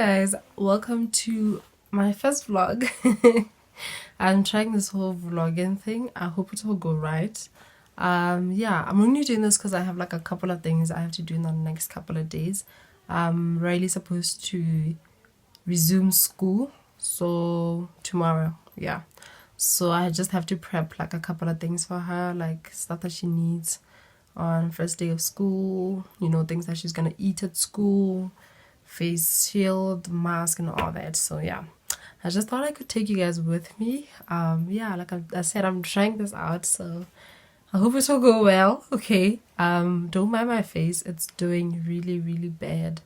Guys, welcome to my first vlog. I'm trying this whole vlogging thing. I hope it will go right. Yeah, I'm only doing this because I have like a couple of things I have to do in the next couple of days. I'm really supposed to resume school, so tomorrow, yeah. So I just have to prep like a couple of things for her, like stuff that she needs on first day of school, things that she's gonna eat at school, face shield, mask, and all that. So yeah, I just thought I could take you guys with me. Yeah, like I said, I'm trying this out, so I hope it will go well. Okay. Don't mind my face, it's doing really bad,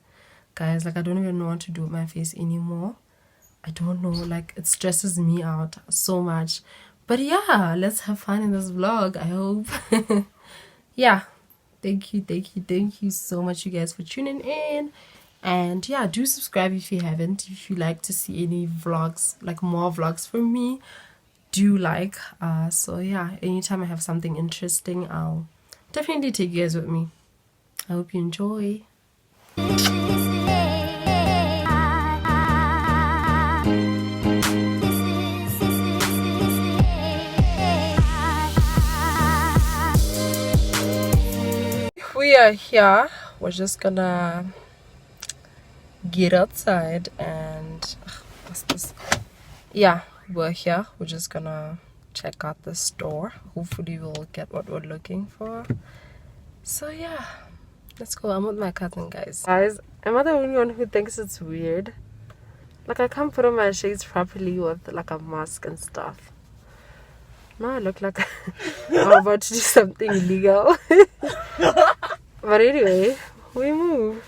guys. Like I don't even know what to do with my face anymore. I don't know, like it stresses me out so much. But yeah, let's have fun in this vlog, I hope. Yeah, thank you so much, you guys, for tuning in. And yeah, do subscribe if you haven't. If you like to see any vlogs, like more vlogs from me, do like. So yeah, anytime I have something interesting, I'll definitely take you guys with me. I hope you enjoy. We are here. We're just gonna get outside and what's this? Yeah, we're here. We're just gonna check out the store. Hopefully we'll get what we're looking for. So yeah, let's go. I'm with my cousin, guys. Guys, am I the only one who thinks it's weird? Like I can't put on my shades properly with like a mask and stuff. Now I look like I'm about to do something illegal. But anyway, we move.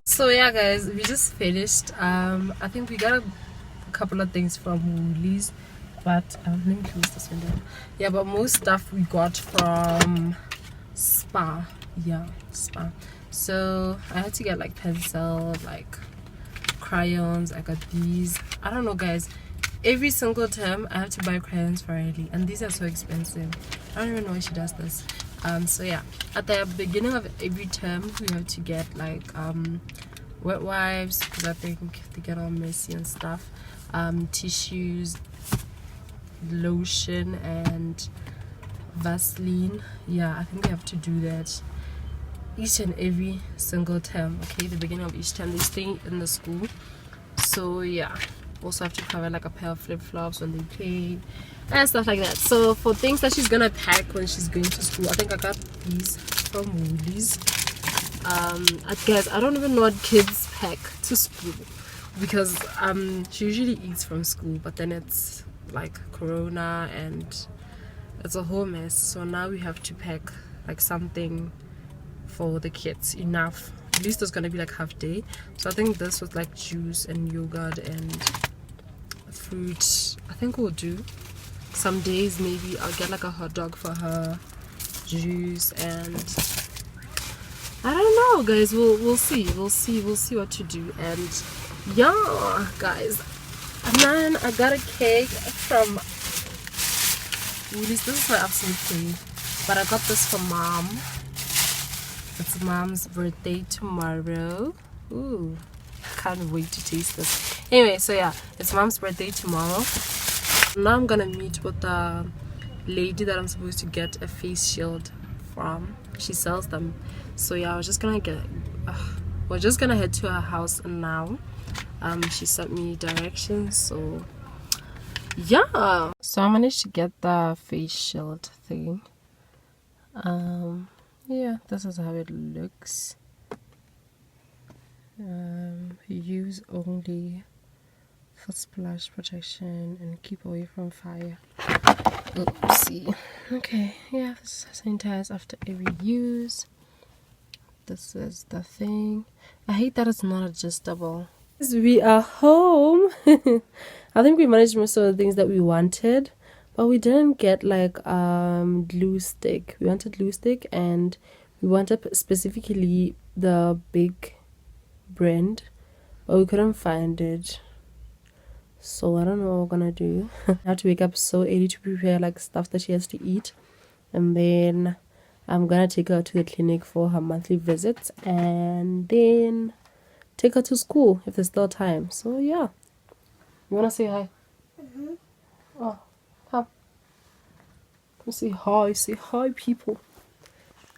So yeah, guys, we just finished. I think we got a couple of things from Woolies, but let me close this window. Yeah, but most stuff we got from Spa. Yeah, Spa. So I had to get like pencil, like crayons. I got these. I don't know, guys, every single term I have to buy crayons for Riley, and these are so expensive. I don't even know why she does this. So yeah, at the beginning of every term we have to get like wet wipes, because I think they get all messy and stuff, tissues, lotion, and Vaseline. Yeah, I think we have to do that each and every single term. Okay, the beginning of each term they stay in the school. So yeah, also have to cover like a pair of flip-flops when they play and stuff like that. So for things that she's gonna pack when she's going to school, I think I got these from Woolies. Guys, I don't even know what kids pack to school, because she usually eats from school, but then it's like corona and it's a whole mess. So now we have to pack like something for the kids, enough. At least there's gonna be like half day. So I think this was like juice and yogurt and fruit. I think we'll do some days, maybe I'll get like a hot dog for her, juice, and I don't know, guys. We'll see what to do. And yeah, guys, and then I got a cake from Woolies. This is my absolute fave, but I got this for mom. It's mom's birthday tomorrow. Ooh, can't wait to taste this. Anyway, so yeah, it's mom's birthday tomorrow. Now I'm gonna meet with the lady that I'm supposed to get a face shield from. She sells them. So yeah, we're just gonna head to her house now. She sent me directions, so yeah. So I managed to get the face shield thing. Yeah, this is how it looks. Use only for splash protection and keep away from fire. Oopsie. Okay, yeah, this is sanitize after every use. This is the thing. I hate that it's not adjustable. We are home. I think we managed most of the things that we wanted, but we didn't get like glue stick. We wanted glue stick, and we wanted specifically the big brand, but we couldn't find it. So I don't know what we're gonna do. I have to wake up so early to prepare like stuff that she has to eat, and then I'm gonna take her to the clinic for her monthly visits, and then take her to school if there's still time. So yeah, you wanna say hi? Oh, come. Come say hi. Say hi, people.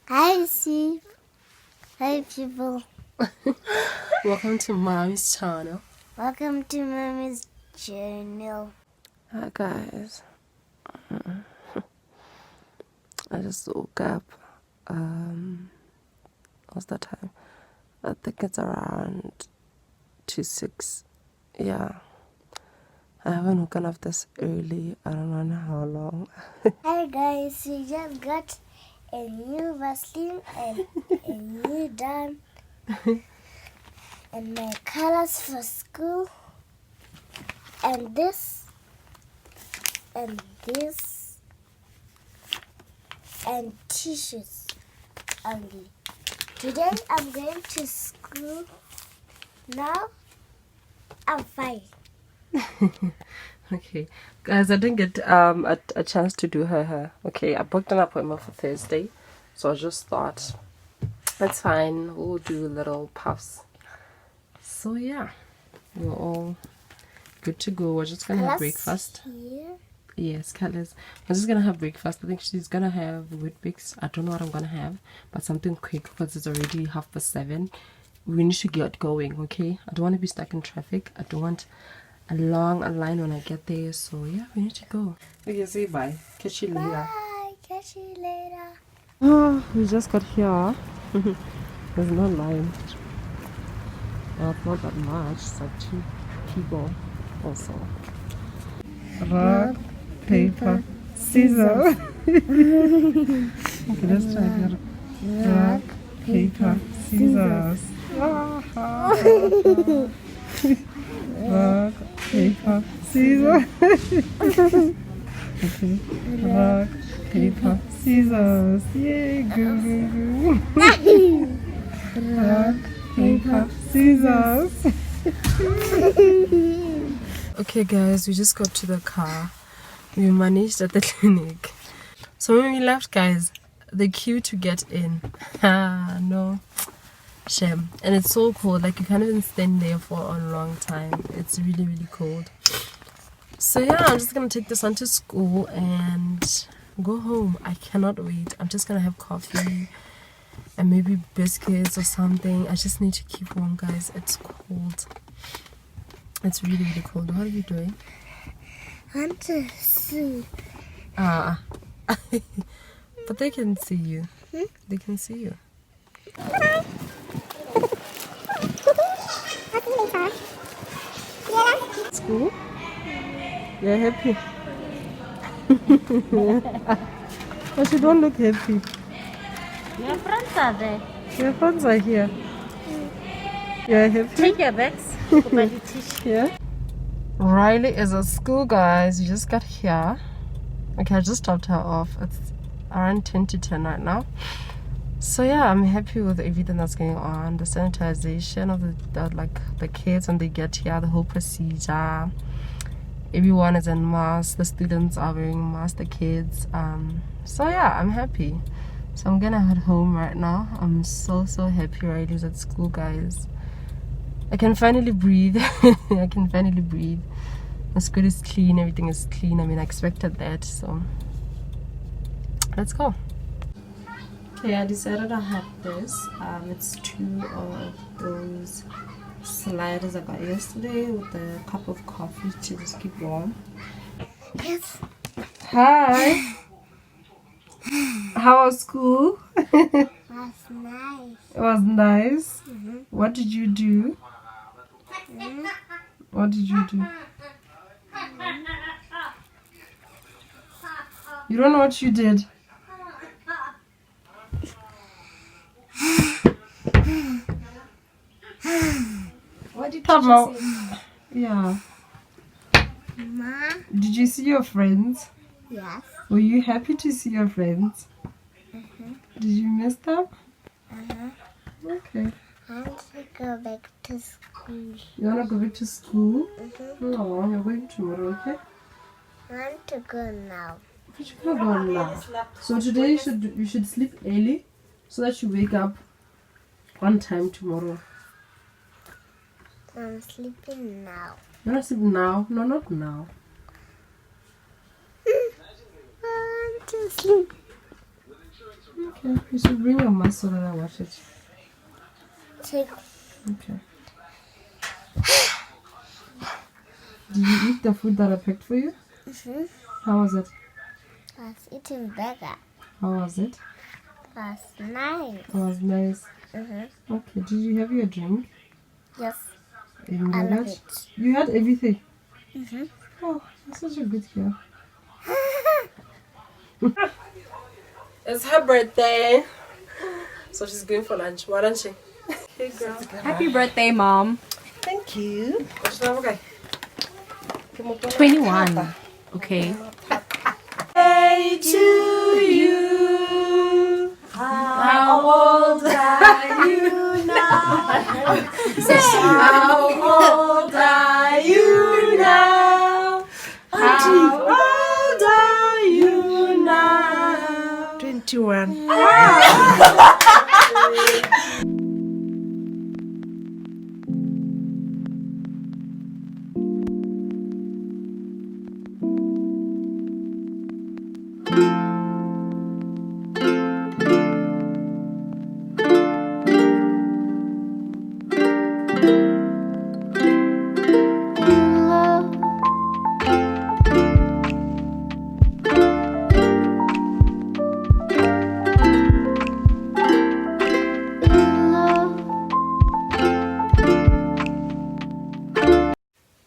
Hi, see. Hi, people. Welcome to Mommy's channel. Welcome to Mommy's channel. Hi guys. I just woke up. What's that time? I think it's around 2-6. Yeah. I haven't woken up this early. I don't know how long. Hi guys, we just got a new Vaseline and a new done and my colors for school and this and this and t-shirts only. Today I'm going to school. Now I'm fine. Okay, guys, I didn't get a chance to do her hair. Okay, I booked an appointment for Thursday, so I just thought that's fine. We'll do little puffs. So yeah, we're all good to go. We're just gonna have breakfast. Here. Yes, colors. We're just gonna have breakfast. I think she's gonna have Weet-Bix. I don't know what I'm gonna have, but something quick because it's already 7:30. We need to get going. Okay, I don't want to be stuck in traffic. I don't want a long line when I get there. So yeah, we need to go. Okay, say bye. Catch you later. Bye. Catch you later. Oh, we just got here. There's no line. Well, it's not that much. It's like 2 people also. Rock, paper, scissors. Okay, let's try again. Rock, paper, scissors. Rock, paper, scissors. Okay. Rock, paper, scissors. Yay, go, go, go. Rock, paper, scissors. Okay guys, we just got to the car. We managed at the clinic. So when we left, guys, the queue to get in. No. Shame. And it's so cold, like you can't even stand there for a long time. It's really, really cold. So yeah, I'm just gonna take this one to school and go home. I cannot wait. I'm just gonna have coffee and maybe biscuits or something. I just need to keep warm, guys. It's cold. It's really, really cold. What are you doing? I want to see. But they can see you. They can see you. School? You're happy? But you don't look happy. Your friends are there. Your friends are here. You're happy? Take your bags. Go buy the tissue. Yeah. Riley is at school, guys. We just got here. Okay, I just dropped her off. It's around 10 to 10 right now. So yeah, I'm happy with everything that's going on. The sanitization of the kids when they get here, the whole procedure. Everyone is in masks. The students are wearing masks. The kids. So yeah, I'm happy. So I'm gonna head home right now. I'm so happy. Riley's at school, guys. I can finally breathe. I can finally breathe. The school is clean. Everything is clean. I mean, I expected that. So let's go. Okay, I decided I had this. It's 2 of those sliders I got yesterday with a cup of coffee to just keep warm. Yes. Hi. How was school? Was nice. It was nice. What did you do? What did you do? You don't know what you did? What did Come teacher on. say? Yeah. Ma? Did you see your friends? Yes. Were you happy to see your friends? Did you miss them? Okay. I want to go back to school. You wanna go back to school? No, you're going tomorrow, okay? I want to go now. But you can't go now. So today you should sleep early so that you wake up on time tomorrow. I'm sleeping now. You wanna sleep now? No, not now. I want to sleep. Okay, you should bring your mask so that I wash it. Take Okay. Did you eat the food that I picked for you? How was it? I was eating burger. How was it? Was nice. It was nice. Okay, did you have your drink? Yes. You I had love it? it. You had everything? Oh, you're such a good girl. It's her birthday. So she's going for lunch. Why don't she? Hey girl. Happy birthday, Mom. Thank you. What's wrong, okay? 21. Okay. Hey to you. How old are you now? How old are you now? How old are you now? 21.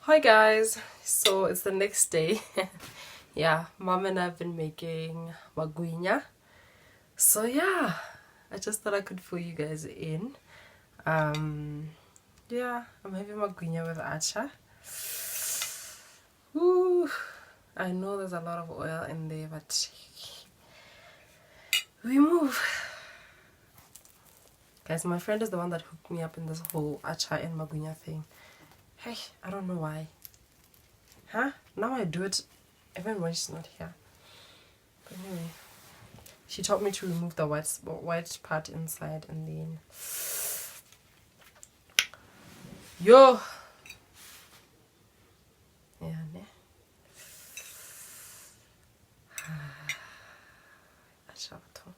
Hi guys, so it's the next day. Yeah, mom and I've been making maguinya. So yeah, I just thought I could fill you guys in. Yeah, I'm having maguinya with acha. Ooh, I know there's a lot of oil in there, but we move. Guys, my friend is the one that hooked me up in this whole acha and maguinya thing. Hey, I don't know why. Huh? Now I do it even when she's not here. But anyway, she taught me to remove the white part inside and then... Yo! Yeah, ne? Achabato.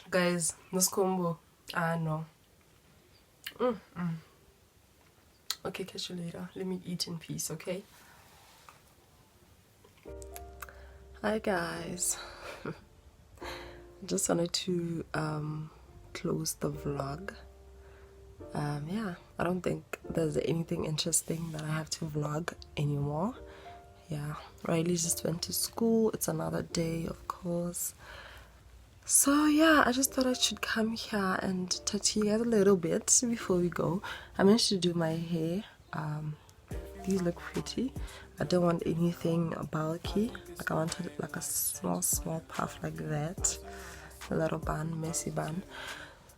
Guys, this combo. No. Okay, catch you later. Let me eat in peace, okay? Hi guys. Just wanted to close the vlog. Yeah, I don't think there's anything interesting that I have to vlog anymore. Yeah, Riley just went to school. It's another day, of course. So yeah, I just thought I should come here and talk to you guys a little bit before we go. I managed to do my hair. These look pretty. I don't want anything bulky. Like I wanted like a small puff like that. A little bun, messy bun.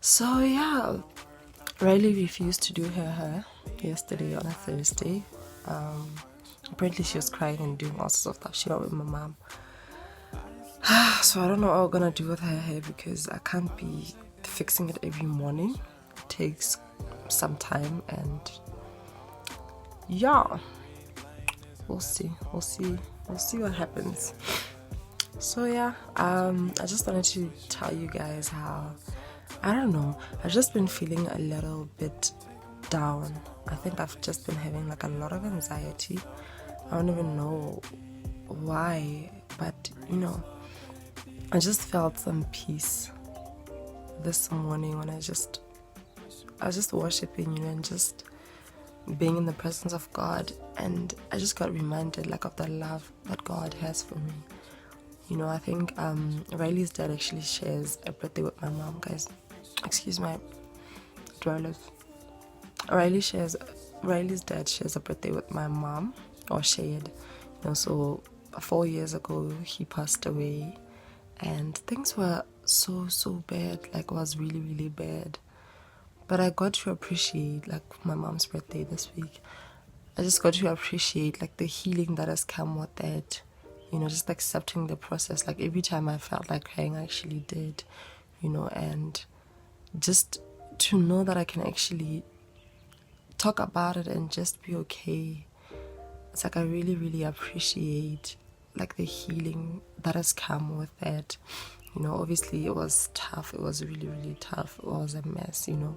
So yeah, Riley refused to do her hair yesterday on a Thursday. Apparently she was crying and doing all sorts of stuff. She went with my mom. So I don't know what we're gonna do with her hair because I can't be fixing it every morning. It takes some time, and yeah, we'll see what happens. So yeah, I just wanted to tell you guys how, I don't know, I've just been feeling a little bit down. I think I've just been having like a lot of anxiety. I don't even know why, but you know, I just felt some peace this morning when I was just worshiping, you know, and just being in the presence of God, and I just got reminded like of the love that God has for me. You know, I think Riley's dad actually shares a birthday with my mom, guys. Excuse my dwellers. Riley's dad shares a birthday with my mom, or shared. You know, so 4 years ago he passed away, and things were so bad. Like, it was really bad. But I got to appreciate like my mom's birthday this week. I just got to appreciate like the healing that has come with that. You know, just accepting the process. Like, every time I felt like crying, I actually did. You know, and just to know that I can actually talk about it and just be okay. It's like I really appreciate like the healing that has come with that. You know, obviously it was tough. It was really tough. It was a mess, you know.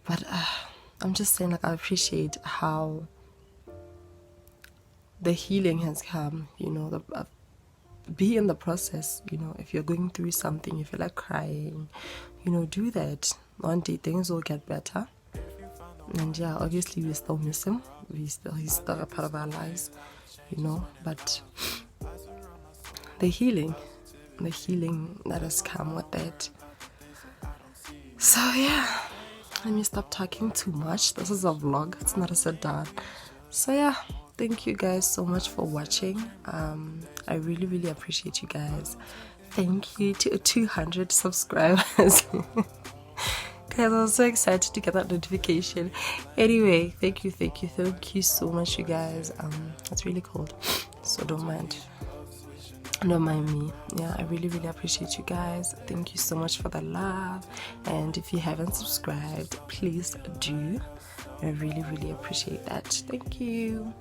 But I'm just saying, like, I appreciate how the healing has come, you know. Be in the process, you know. If you're going through something, you feel like crying, you know, do that. One day things will get better. And yeah, obviously we still miss him. He's still a part of our lives, you know. But the healing that has come with that. So yeah, let me stop talking too much. This is a vlog, it's not a sit down. So yeah, thank you guys so much for watching. I really appreciate you guys. Thank you to 200 subscribers. Guys, I was so excited to get that notification. Anyway, thank you so much, you guys. It's really cold, so don't mind me. Yeah, I really appreciate you guys. Thank you so much for the love, and if you haven't subscribed, please do. I really appreciate that. Thank you.